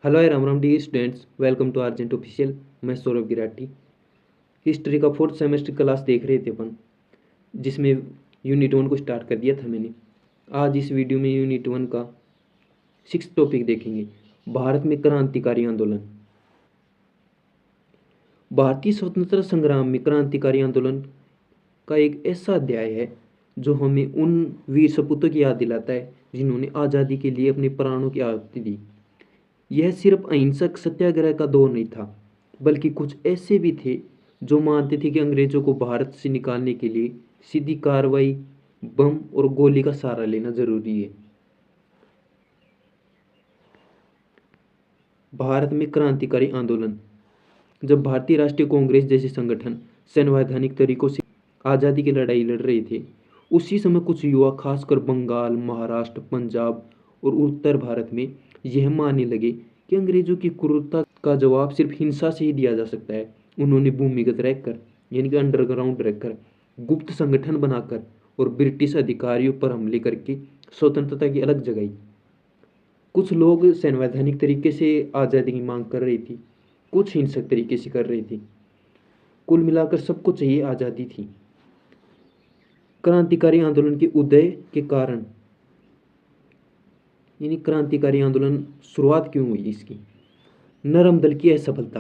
Hello Ram Ram dear students, welcome to आर्जेंट official. मैं सौरभ गिराटी। हिस्ट्री का फोर्थ सेमेस्टर क्लास देख रहे थे अपन, जिसमें यूनिट 1 को स्टार्ट कर दिया था मैंने। आज इस वीडियो में यूनिट 1 का 6 टॉपिक देखेंगे, भारत में क्रांतिकारी आंदोलन। भारतीय स्वतंत्रता संग्राम में क्रांतिकारी आंदोलन का एक ऐसा अध्याय है जो हमें उन वीर सपूतों की याद दिलाता है जिन्होंने आज़ादी के लिए अपने प्राणों की आहुति दी। यह सिर्फ अहिंसक सत्याग्रह का दौर नहीं था, बल्कि कुछ ऐसे भी थे जो मानते थे कि अंग्रेजों को भारत से निकालने के लिए सीधी कार्रवाई, बम और गोली का सहारा लेना जरूरी है। भारत में क्रांतिकारी आंदोलन। जब भारतीय राष्ट्रीय कांग्रेस जैसे संगठन संवैधानिक तरीकों से आज़ादी की लड़ाई लड़ रहे थे, उसी समय कुछ युवा खासकर बंगाल, महाराष्ट्र, पंजाब और उत्तर भारत में यह मानने लगे कि अंग्रेजों की क्रूरता का जवाब सिर्फ हिंसा से ही दिया जा सकता है। उन्होंने भूमिगत रहकर, यानी कि अंडरग्राउंड रहकर, गुप्त संगठन बनाकर और ब्रिटिश अधिकारियों पर हमले करके स्वतंत्रता की अलग जगाई। कुछ लोग संवैधानिक तरीके से आज़ादी की मांग कर रही थी, कुछ हिंसक तरीके से कर रही थी। कुल मिलाकर सबको चाहिए आज़ादी थी। क्रांतिकारी आंदोलन के उदय के कारण, यानी क्रांतिकारी आंदोलन शुरुआत क्यों हुई इसकी। नरम दल की असफलता।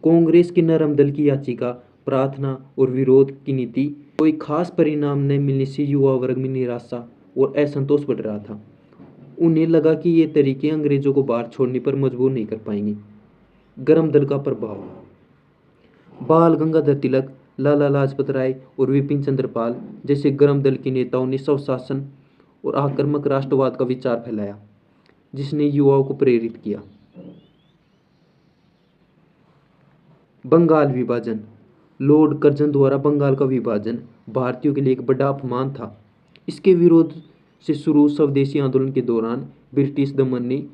कांग्रेस के नरम दल की याचिका, प्रार्थना और विरोध की नीति कोई खास परिणाम न मिलने से युवा वर्ग में निराशा और असंतोष बढ़ रहा था। उन्हें लगा कि ये तरीके अंग्रेजों को बाहर छोड़ने पर मजबूर नहीं कर पाएंगे। गरम दल का प्रभाव। बाल गंगाधर तिलक, लाला लाजपत राय और विपिन चंद्र पाल जैसे गरम दल के नेताओं ने स्वशासन और आक्रामक राष्ट्रवाद का विचार फैलाया, जिसने युवाओं को प्रेरित किया। बंगाल विभाजन। लॉर्ड कर्जन द्वारा बंगाल का विभाजन भारतीयों के लिए एक बड़ा अपमान था। इसके विरोध से शुरू स्वदेशी आंदोलन के दौरान ब्रिटिश दमन ने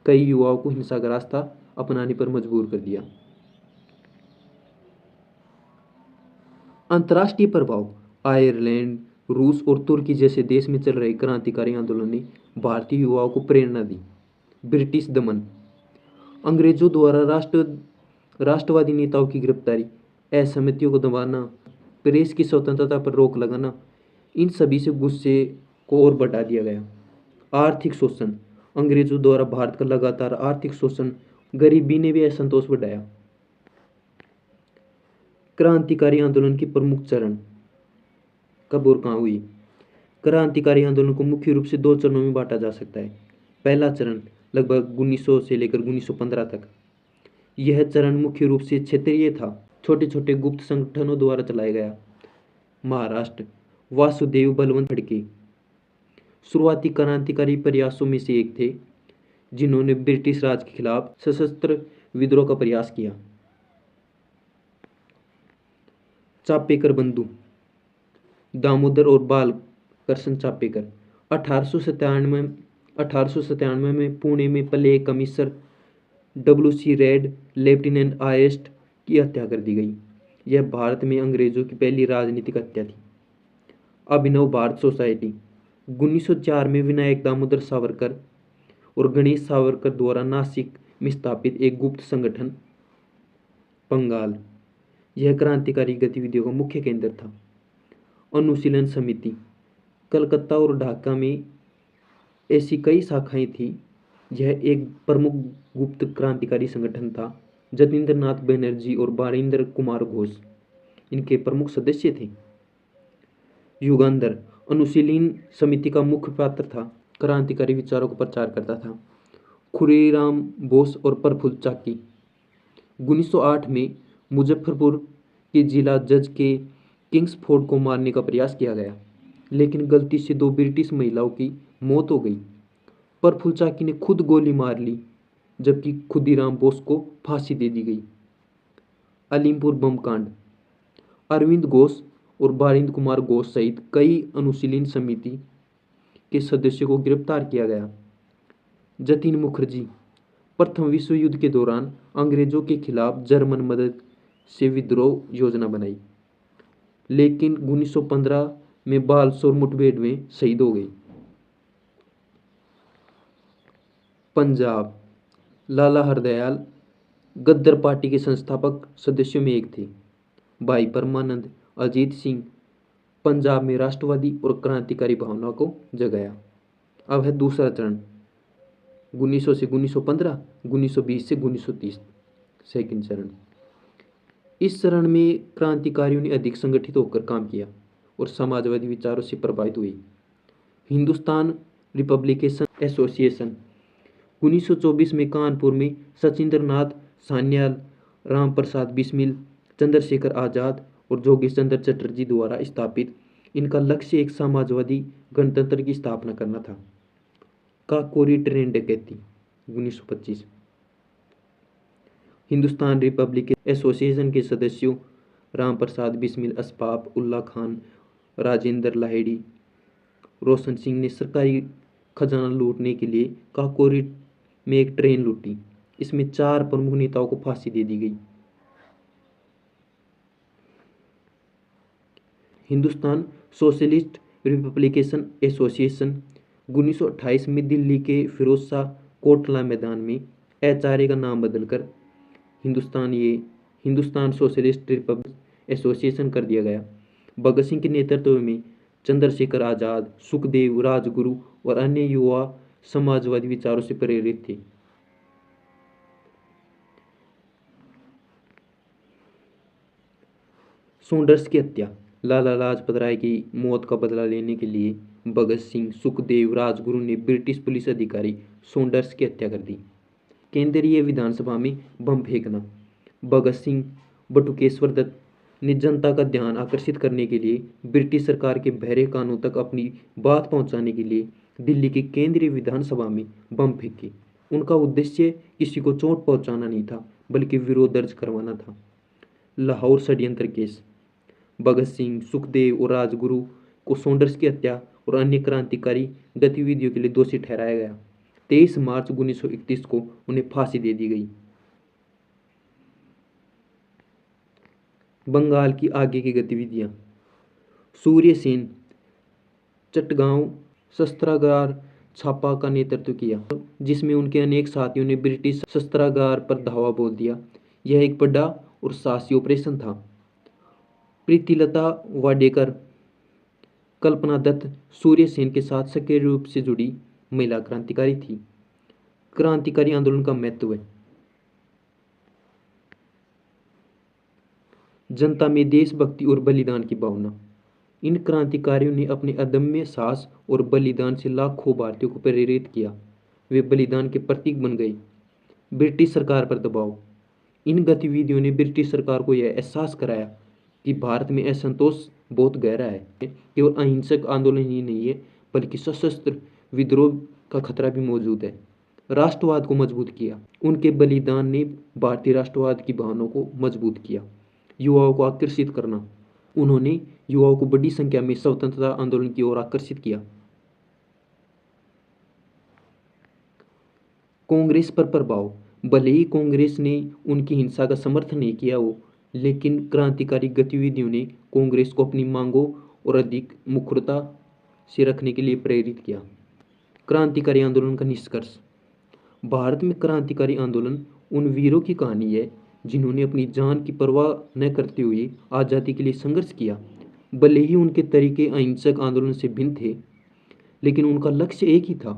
कई युवाओं को हिंसा का रास्ता अपनाने पर मजबूर कर दिया। अंतर्राष्ट्रीय प्रभाव। आयरलैंड, रूस और तुर्की जैसे देश में चल रहे क्रांतिकारी आंदोलन ने भारतीय युवाओं को प्रेरणा दी। ब्रिटिश दमन। अंग्रेजों द्वारा राष्ट्रवादी नेताओं की गिरफ्तारी, असहमतियों को दबाना, प्रेस की स्वतंत्रता पर रोक लगाना, इन सभी से गुस्से को और बढ़ा दिया गया। आर्थिक शोषण। अंग्रेजों द्वारा भारत का लगातार आर्थिक शोषण, गरीबी ने भी असंतोष बढ़ाया। क्रांतिकारी आंदोलन की प्रमुख चरण कब और कहाँ हुई। क्रांतिकारी आंदोलन को मुख्य रूप से 2 चरणों में बांटा जा सकता है। पहला चरण लगभग 1900 से लेकर 1915 तक। यह चरण मुख्य रूप से क्षेत्रीय था, छोटे छोटे गुप्त संगठनों द्वारा चलाया गया। महाराष्ट्र, वासुदेव बलवंत फड़के शुरुआती क्रांतिकारी प्रयासों में से एक थे, जिन्होंने ब्रिटिश राज के खिलाफ सशस्त्र विद्रोह का प्रयास किया। चापेकर बंधु, दामोदर और बाल कृष्ण चापेकर 1897 में पुणे में पले एक कमिश्नर WC रेड, लेफ्टिनेंट आर्स्ट की हत्या कर दी गई। यह भारत में अंग्रेजों की पहली राजनीतिक हत्या थी। अभिनव भारत सोसाइटी 1904 में विनायक दामोदर सावरकर और गणेश सावरकर द्वारा नासिक में स्थापित एक गुप्त संगठन। बंगाल, यह क्रांतिकारी गतिविधियों का मुख्य केंद्र था। अनुशीलन समिति, कलकत्ता और ढाका में ऐसी कई शाखाएं थी। यह एक प्रमुख गुप्त क्रांतिकारी संगठन था। जतीन्द्र नाथ बनर्जी और बारिंदर कुमार घोष इनके प्रमुख सदस्य थे। युगांधर अनुशीलन समिति का मुख्य पात्र था, क्रांतिकारी विचारों का प्रचार करता था। खुरीराम बोस और प्रफुल्ल चाकी 1908 में मुजफ्फरपुर के जिला जज के किंग्सफोर्ड को मारने का प्रयास किया गया, लेकिन गलती से 2 ब्रिटिश महिलाओं की मौत हो गई। प्रफुल्ल चाकी ने खुद गोली मार ली, जबकि खुदीराम बोस को फांसी दे दी गई। अलीमपुर बम कांड, अरविंद घोष और बारिंद कुमार घोष सहित कई अनुशीलन समिति के सदस्यों को गिरफ्तार किया गया। जतीन मुखर्जी प्रथम विश्व युद्ध के दौरान अंग्रेजों के खिलाफ जर्मन मदद से विद्रोह योजना बनाई, लेकिन 1915 में बालसोर मुठभेड़ में शहीद हो गई। पंजाब, लाला हरदयाल गद्दर पार्टी के संस्थापक सदस्यों में एक थे। भाई परमानंद अजीत सिंह पंजाब में राष्ट्रवादी और क्रांतिकारी भावना को जगाया। अब है दूसरा चरण 1900 से 1915, 1920 से 1930, सेकंड चरण। इस चरण में क्रांतिकारियों ने अधिक संगठित होकर काम किया और समाजवादी विचारों से प्रभावित हुए। हिंदुस्तान रिपब्लिकेशन एसोसिएशन 1924 में कानपुर में सचिंद्र नाथ सान्याल, राम प्रसाद बिस्मिल, चंद्रशेखर आज़ाद और जोगेश चंद्र चटर्जी द्वारा स्थापित। इनका लक्ष्य एक समाजवादी गणतंत्र की स्थापना करना था। काकोरी ट्रेन डकैती 1925। हिंदुस्तान रिपब्लिकन एसोसिएशन के सदस्यों राम प्रसाद बिस्मिल, अशफाक उल्ला खान, राजेंद्र लाहिड़ी, रोशन सिंह ने सरकारी खजाना लूटने के लिए काकोरी में एक ट्रेन लूटी। इसमें 4 प्रमुख नेताओं को फांसी दे दी गई। हिंदुस्तान सोशलिस्ट रिपब्लिकेशन एसोसिएशन 1928 में दिल्ली के फिरोज शाह कोटला मैदान में एचआरए का नाम बदलकर हिंदुस्तान सोशलिस्ट रिपब्लिक एसोसिएशन कर दिया गया। भगत सिंह के नेतृत्व में चंद्रशेखर आज़ाद, सुखदेव, राजगुरु और अन्य युवा समाजवादी विचारों से प्रेरित थे। सॉन्डर्स की हत्या। लाला लाजपत राय की मौत का बदला लेने के लिए भगत सिंह, सुखदेव, राजगुरु ने ब्रिटिश पुलिस अधिकारी सॉन्डर्स की हत्या कर दी। केंद्रीय विधानसभा में बम फेंकना। भगत सिंह, बटुकेश्वर दत्त ने जनता का ध्यान आकर्षित करने के लिए ब्रिटिश सरकार के बहरे कानों तक अपनी बात पहुंचाने के लिए दिल्ली की केंद्रीय विधानसभा में बम फेंके। उनका उद्देश्य किसी को चोट पहुंचाना नहीं था, बल्कि विरोध दर्ज करवाना था। लाहौर षड्यंत्र केस। भगत सिंह, सुखदेव और राजगुरु को सॉन्डर्स की हत्या और अन्य क्रांतिकारी गतिविधियों के लिए दोषी ठहराया गया। 23 मार्च 1931 को उन्हें फांसी दे दी गई। बंगाल की आगे की गतिविधियां। सूर्य सेन चटगांव शस्त्रागार छापा का नेतृत्व किया, जिसमें उनके अनेक साथियों ने ब्रिटिश शस्त्रागार पर धावा बोल दिया। यह एक बड़ा और साहसी ऑपरेशन था। प्रीतिलता वाडेकर, कल्पना दत्त सूर्य सेन के साथ सक्रिय रूप से जुड़ी महिला क्रांतिकारी थी। क्रांतिकारी आंदोलन का महत्व। जनता में देशभक्ति और बलिदान की भावना। इन क्रांतिकारियों ने अपने अदम्य साहस और बलिदान से लाखों भारतीयों को प्रेरित किया। वे बलिदान के प्रतीक बन गए। ब्रिटिश सरकार पर दबाव। इन गतिविधियों ने ब्रिटिश सरकार को यह एहसास कराया कि भारत में असंतोष बहुत गहरा है। केवल अहिंसक आंदोलन ही नहीं है, बल्कि सशस्त्र विद्रोह का खतरा भी मौजूद है। राष्ट्रवाद को मजबूत किया। उनके बलिदान ने भारतीय राष्ट्रवाद की भावना को मजबूत किया। युवाओं को आकर्षित करना। उन्होंने युवाओं को बड़ी संख्या में स्वतंत्रता आंदोलन की ओर आकर्षित किया। कांग्रेस पर प्रभाव। भले ही कांग्रेस ने उनकी हिंसा का समर्थन नहीं किया हो, लेकिन क्रांतिकारी गतिविधियों ने कांग्रेस को अपनी मांगों और अधिक मुखरता से रखने के लिए प्रेरित किया। क्रांतिकारी आंदोलन का निष्कर्ष। भारत में क्रांतिकारी आंदोलन उन वीरों की कहानी है जिन्होंने अपनी जान की परवाह न करते हुए आज़ादी के लिए संघर्ष किया। भले ही उनके तरीके अहिंसक आंदोलन से भिन्न थे, लेकिन उनका लक्ष्य एक ही था,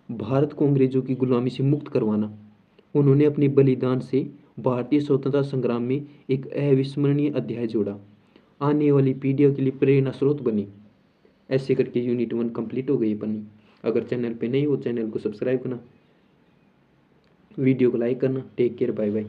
भारत को अंग्रेजों की गुलामी से मुक्त करवाना। उन्होंने अपने बलिदान से भारतीय स्वतंत्रता संग्राम में एक अविस्मरणीय अध्याय जोड़ा, आने वाली पीढ़ियों के लिए प्रेरणा स्रोत बनी। ऐसे करके यूनिट 1 कंप्लीट हो गई अपनी। अगर चैनल पे नहीं हो, चैनल को सब्सक्राइब करना, वीडियो को लाइक करना। Take care, bye bye.